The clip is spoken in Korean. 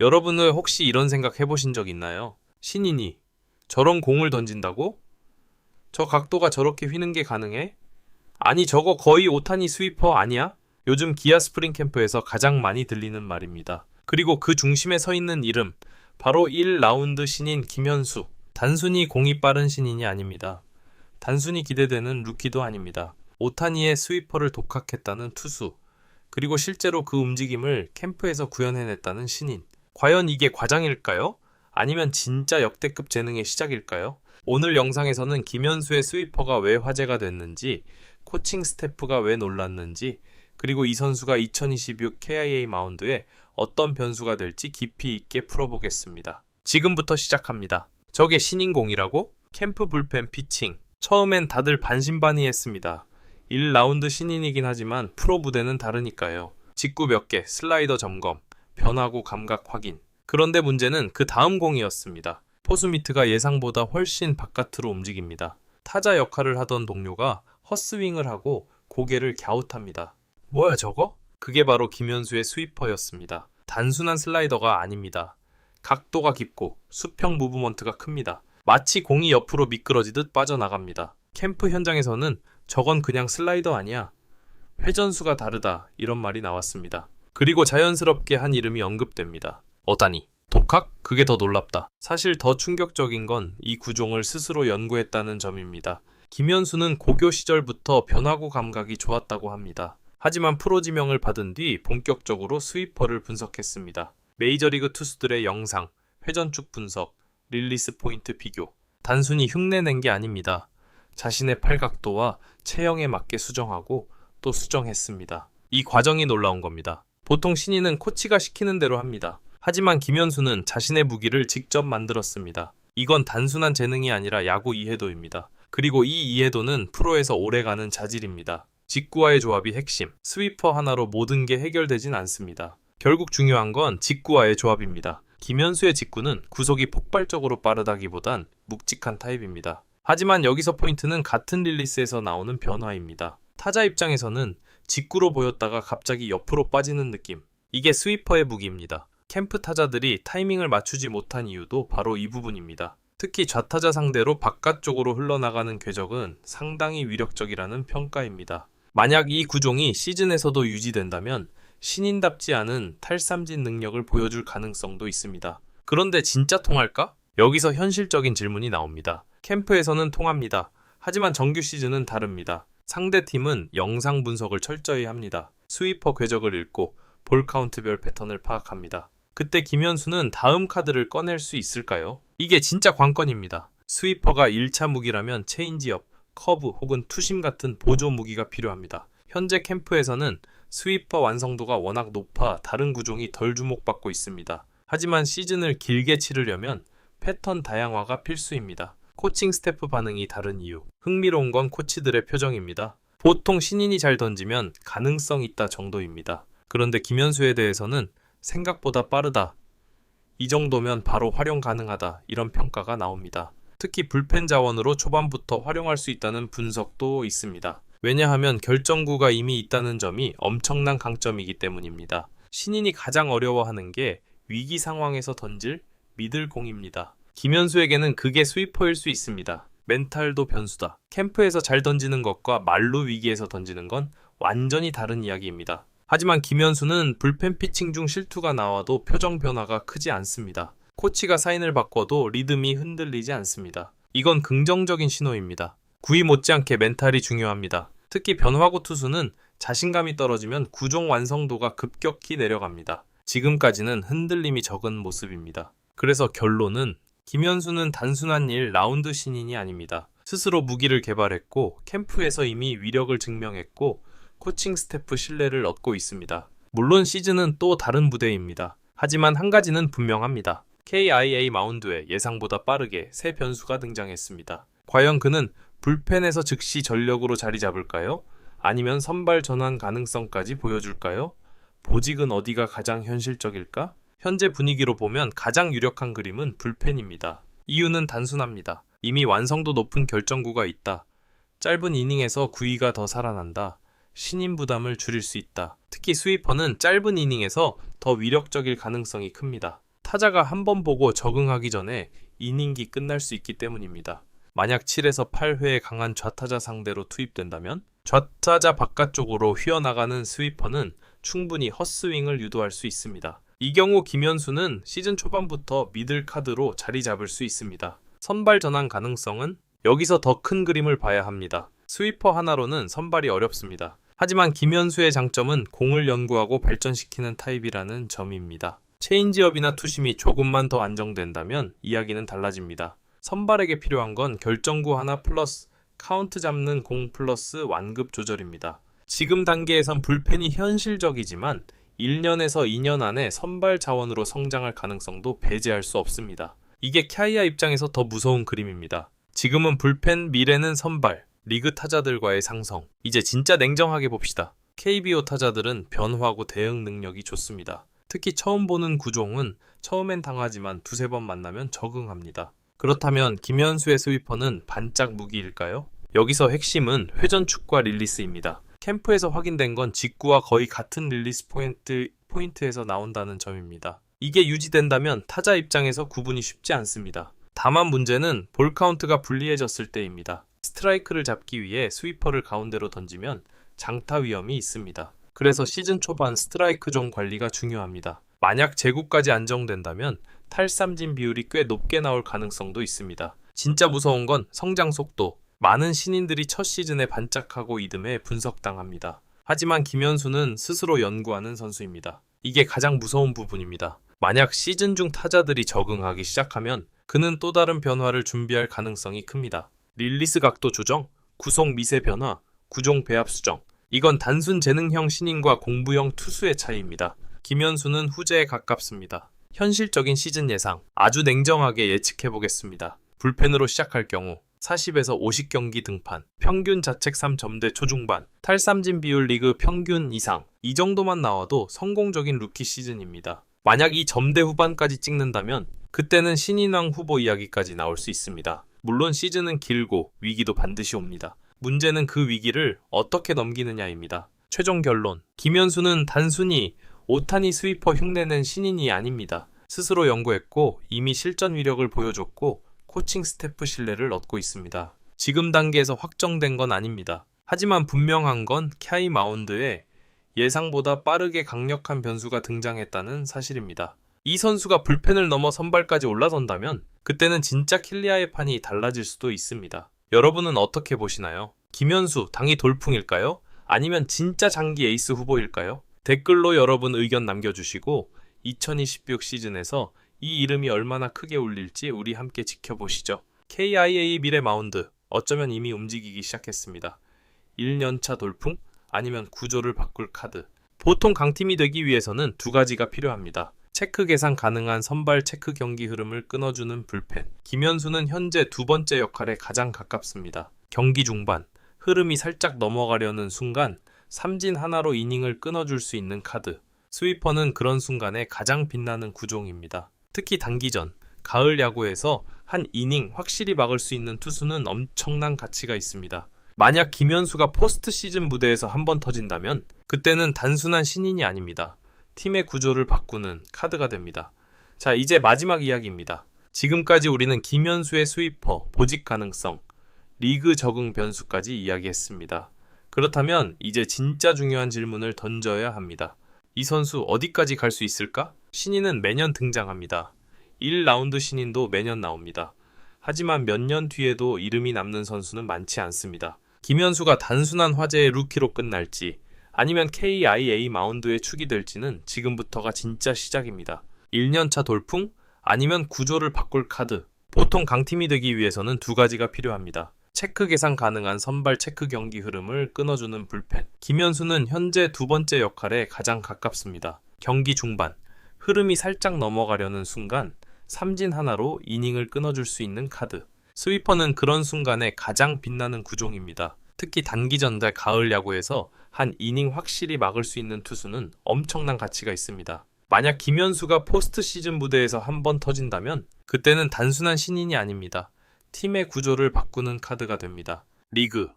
여러분은 혹시 이런 생각 해보신 적 있나요? 신인이 저런 공을 던진다고? 저 각도가 저렇게 휘는 게 가능해? 아니 저거 거의 오타니 스위퍼 아니야? 요즘 기아 스프링 캠프에서 가장 많이 들리는 말입니다. 그리고 그 중심에 서 있는 이름, 바로 1라운드 신인 김현수. 단순히 공이 빠른 신인이 아닙니다. 단순히 기대되는 루키도 아닙니다. 오타니의 스위퍼를 독학했다는 투수, 그리고 실제로 그 움직임을 캠프에서 구현해냈다는 신인. 과연 이게 과장일까요? 아니면 진짜 역대급 재능의 시작일까요? 오늘 영상에서는 김현수의 스위퍼가 왜 화제가 됐는지, 코칭 스태프가 왜 놀랐는지, 그리고 이 선수가 2026 KIA 마운드에 어떤 변수가 될지 깊이 있게 풀어보겠습니다. 지금부터 시작합니다. 저게 신인공이라고? 캠프 불펜 피칭. 처음엔 다들 반신반의했습니다. 1라운드 신인이긴 하지만 프로 무대는 다르니까요. 직구 몇 개, 슬라이더 점검, 변화구 감각 확인. 그런데 문제는 그 다음 공이었습니다. 포수미트가 예상보다 훨씬 바깥으로 움직입니다. 타자 역할을 하던 동료가 헛스윙을 하고 고개를 갸웃합니다. 뭐야 저거? 그게 바로 김현수의 스위퍼였습니다. 단순한 슬라이더가 아닙니다. 각도가 깊고 수평 무브먼트가 큽니다. 마치 공이 옆으로 미끄러지듯 빠져나갑니다. 캠프 현장에서는 저건 그냥 슬라이더 아니야. 회전수가 다르다 이런 말이 나왔습니다. 그리고 자연스럽게 한 이름이 언급됩니다. 오타니. 독학? 그게 더 놀랍다. 사실 더 충격적인 건 이 구종을 스스로 연구했다는 점입니다. 김현수는 고교 시절부터 변화구 감각이 좋았다고 합니다. 하지만 프로 지명을 받은 뒤 본격적으로 스위퍼를 분석했습니다. 메이저리그 투수들의 영상, 회전축 분석, 릴리스 포인트 비교. 단순히 흉내낸 게 아닙니다. 자신의 팔각도와 체형에 맞게 수정하고 또 수정했습니다. 이 과정이 놀라운 겁니다. 보통 신인은 코치가 시키는 대로 합니다. 하지만 김현수는 자신의 무기를 직접 만들었습니다. 이건 단순한 재능이 아니라 야구 이해도입니다. 그리고 이 이해도는 프로에서 오래가는 자질입니다. 직구와의 조합이 핵심, 스위퍼 하나로 모든 게 해결되진 않습니다. 결국 중요한 건 직구와의 조합입니다. 김현수의 직구는 구속이 폭발적으로 빠르다기보단 묵직한 타입입니다. 하지만 여기서 포인트는 같은 릴리스에서 나오는 변화입니다. 타자 입장에서는 직구로 보였다가 갑자기 옆으로 빠지는 느낌. 이게 스위퍼의 무기입니다. 캠프 타자들이 타이밍을 맞추지 못한 이유도 바로 이 부분입니다. 특히 좌타자 상대로 바깥쪽으로 흘러나가는 궤적은 상당히 위력적이라는 평가입니다. 만약 이 구종이 시즌에서도 유지된다면 신인답지 않은 탈삼진 능력을 보여줄 가능성도 있습니다. 그런데 진짜 통할까? 여기서 현실적인 질문이 나옵니다. 캠프에서는 통합니다. 하지만 정규 시즌은 다릅니다. 상대팀은 영상 분석을 철저히 합니다. 스위퍼 궤적을 읽고 볼 카운트별 패턴을 파악합니다. 그때 김현수는 다음 카드를 꺼낼 수 있을까요? 이게 진짜 관건입니다. 스위퍼가 1차 무기라면 체인지업, 커브 혹은 투심 같은 보조 무기가 필요합니다. 현재 캠프에서는 스위퍼 완성도가 워낙 높아 다른 구종이 덜 주목받고 있습니다. 하지만 시즌을 길게 치르려면 패턴 다양화가 필수입니다. 코칭 스태프 반응이 다른 이유. 흥미로운 건 코치들의 표정입니다. 보통 신인이 잘 던지면 가능성 있다 정도입니다. 그런데 김현수에 대해서는 생각보다 빠르다. 이 정도면 바로 활용 가능하다. 이런 평가가 나옵니다. 특히 불펜 자원으로 초반부터 활용할 수 있다는 분석도 있습니다. 왜냐하면 결정구가 이미 있다는 점이 엄청난 강점이기 때문입니다. 신인이 가장 어려워하는 게 위기 상황에서 던질 미들공입니다. 김현수에게는 그게 스위퍼일 수 있습니다. 멘탈도 변수다. 캠프에서 잘 던지는 것과 말로 위기에서 던지는 건 완전히 다른 이야기입니다. 하지만 김현수는 불펜 피칭 중 실투가 나와도 표정 변화가 크지 않습니다. 코치가 사인을 바꿔도 리듬이 흔들리지 않습니다. 이건 긍정적인 신호입니다. 구위 못지않게 멘탈이 중요합니다. 특히 변화구 투수는 자신감이 떨어지면 구종 완성도가 급격히 내려갑니다. 지금까지는 흔들림이 적은 모습입니다. 그래서 결론은 김현수는 단순한 1라운드 신인이 아닙니다. 스스로 무기를 개발했고 캠프에서 이미 위력을 증명했고 코칭 스태프 신뢰를 얻고 있습니다. 물론 시즌은 또 다른 무대입니다. 하지만 한 가지는 분명합니다. KIA 마운드에 예상보다 빠르게 새 변수가 등장했습니다. 과연 그는 불펜에서 즉시 전력으로 자리 잡을까요? 아니면 선발 전환 가능성까지 보여줄까요? 보직은 어디가 가장 현실적일까? 현재 분위기로 보면 가장 유력한 그림은 불펜입니다. 이유는 단순합니다. 이미 완성도 높은 결정구가 있다. 짧은 이닝에서 구위가 더 살아난다. 신인 부담을 줄일 수 있다. 특히 스위퍼는 짧은 이닝에서 더 위력적일 가능성이 큽니다. 타자가 한 번 보고 적응하기 전에 이닝기 끝날 수 있기 때문입니다. 만약 7에서 8회에 강한 좌타자 상대로 투입된다면 좌타자 바깥쪽으로 휘어나가는 스위퍼는 충분히 헛스윙을 유도할 수 있습니다. 이 경우 김현수는 시즌 초반부터 미들 카드로 자리 잡을 수 있습니다. 선발 전환 가능성은 여기서 더 큰 그림을 봐야 합니다. 스위퍼 하나로는 선발이 어렵습니다. 하지만 김현수의 장점은 공을 연구하고 발전시키는 타입이라는 점입니다. 체인지업이나 투심이 조금만 더 안정된다면 이야기는 달라집니다. 선발에게 필요한 건 결정구 하나 플러스 카운트 잡는 공 플러스 완급 조절입니다. 지금 단계에선 불펜이 현실적이지만 1년에서 2년 안에 선발 자원으로 성장할 가능성도 배제할 수 없습니다. 이게 키아이아 입장에서 더 무서운 그림입니다. 지금은 불펜, 미래는 선발, 리그 타자들과의 상성. 이제 진짜 냉정하게 봅시다. KBO 타자들은 변화하고 대응 능력이 좋습니다. 특히 처음 보는 구종은 처음엔 당하지만 두세 번 만나면 적응합니다. 그렇다면 김현수의 스위퍼는 반짝 무기일까요? 여기서 핵심은 회전축과 릴리스입니다. 캠프에서 확인된 건 직구와 거의 같은 릴리스 포인트에서 나온다는 점입니다. 이게 유지된다면 타자 입장에서 구분이 쉽지 않습니다. 다만 문제는 볼 카운트가 불리해졌을 때입니다. 스트라이크를 잡기 위해 스위퍼를 가운데로 던지면 장타 위험이 있습니다. 그래서 시즌 초반 스트라이크 존 관리가 중요합니다. 만약 제구까지 안정된다면 탈삼진 비율이 꽤 높게 나올 가능성도 있습니다. 진짜 무서운 건 성장 속도. 많은 신인들이 첫 시즌에 반짝하고 이듬해 분석당합니다. 하지만 김현수는 스스로 연구하는 선수입니다. 이게 가장 무서운 부분입니다. 만약 시즌 중 타자들이 적응하기 시작하면 그는 또 다른 변화를 준비할 가능성이 큽니다. 릴리스 각도 조정, 구속 미세 변화, 구종 배합 수정. 이건 단순 재능형 신인과 공부형 투수의 차이입니다. 김현수는 후제에 가깝습니다. 현실적인 시즌 예상, 아주 냉정하게 예측해보겠습니다. 불펜으로 시작할 경우 40에서 50경기 등판, 평균 자책 3점대 초중반, 탈삼진 비율 리그 평균 이상, 이 정도만 나와도 성공적인 루키 시즌입니다. 만약 이 점대 후반까지 찍는다면 그때는 신인왕 후보 이야기까지 나올 수 있습니다. 물론 시즌은 길고 위기도 반드시 옵니다. 문제는 그 위기를 어떻게 넘기느냐입니다. 최종 결론, 김현수는 단순히 오타니 스위퍼 흉내낸 신인이 아닙니다. 스스로 연구했고 이미 실전 위력을 보여줬고 코칭 스태프 신뢰를 얻고 있습니다. 지금 단계에서 확정된 건 아닙니다. 하지만 분명한 건 키아이 마운드에 예상보다 빠르게 강력한 변수가 등장했다는 사실입니다. 이 선수가 불펜을 넘어 선발까지 올라선다면 그때는 진짜 킬리아의 판이 달라질 수도 있습니다. 여러분은 어떻게 보시나요? 김현수 당이 돌풍일까요? 아니면 진짜 장기 에이스 후보일까요? 댓글로 여러분 의견 남겨주시고 2026 시즌에서 이 이름이 얼마나 크게 울릴지 우리 함께 지켜보시죠. KIA 미래 마운드, 어쩌면 이미 움직이기 시작했습니다. 1년차 돌풍? 아니면 구조를 바꿀 카드. 보통 강팀이 되기 위해서는 두 가지가 필요합니다. 체크 계산 가능한 선발 체크 경기 흐름을 끊어주는 불펜. 김현수는 현재 두 번째 역할에 가장 가깝습니다. 경기 중반, 흐름이 살짝 넘어가려는 순간 삼진 하나로 이닝을 끊어줄 수 있는 카드. 스위퍼는 그런 순간에 가장 빛나는 구종입니다. 특히 단기전, 가을 야구에서 한 이닝 확실히 막을 수 있는 투수는 엄청난 가치가 있습니다. 만약 김현수가 포스트 시즌 무대에서 한번 터진다면 그때는 단순한 신인이 아닙니다. 팀의 구조를 바꾸는 카드가 됩니다. 자, 이제 마지막 이야기입니다. 지금까지 우리는 김현수의 스위퍼, 보직 가능성, 리그 적응 변수까지 이야기했습니다. 그렇다면 이제 진짜 중요한 질문을 던져야 합니다. 이 선수 어디까지 갈 수 있을까? 신인은 매년 등장합니다. 1라운드 신인도 매년 나옵니다. 하지만 몇 년 뒤에도 이름이 남는 선수는 많지 않습니다. 김현수가 단순한 화제의 루키로 끝날지 아니면 KIA 마운드의 축이 될지는 지금부터가 진짜 시작입니다. 1년차 돌풍? 아니면 구조를 바꿀 카드. 보통 강팀이 되기 위해서는 두 가지가 필요합니다. 체크 계산 가능한 선발 체크 경기 흐름을 끊어주는 불펜. 김현수는 현재 두 번째 역할에 가장 가깝습니다. 경기 중반, 흐름이 살짝 넘어가려는 순간 삼진 하나로 이닝을 끊어줄 수 있는 카드. 스위퍼는 그런 순간에 가장 빛나는 구종입니다. 특히 단기전달 가을 야구에서 한 이닝 확실히 막을 수 있는 투수는 엄청난 가치가 있습니다. 만약 김현수가 포스트 시즌 무대에서 한번 터진다면 그때는 단순한 신인이 아닙니다. 팀의 구조를 바꾸는 카드가 됩니다. 리그,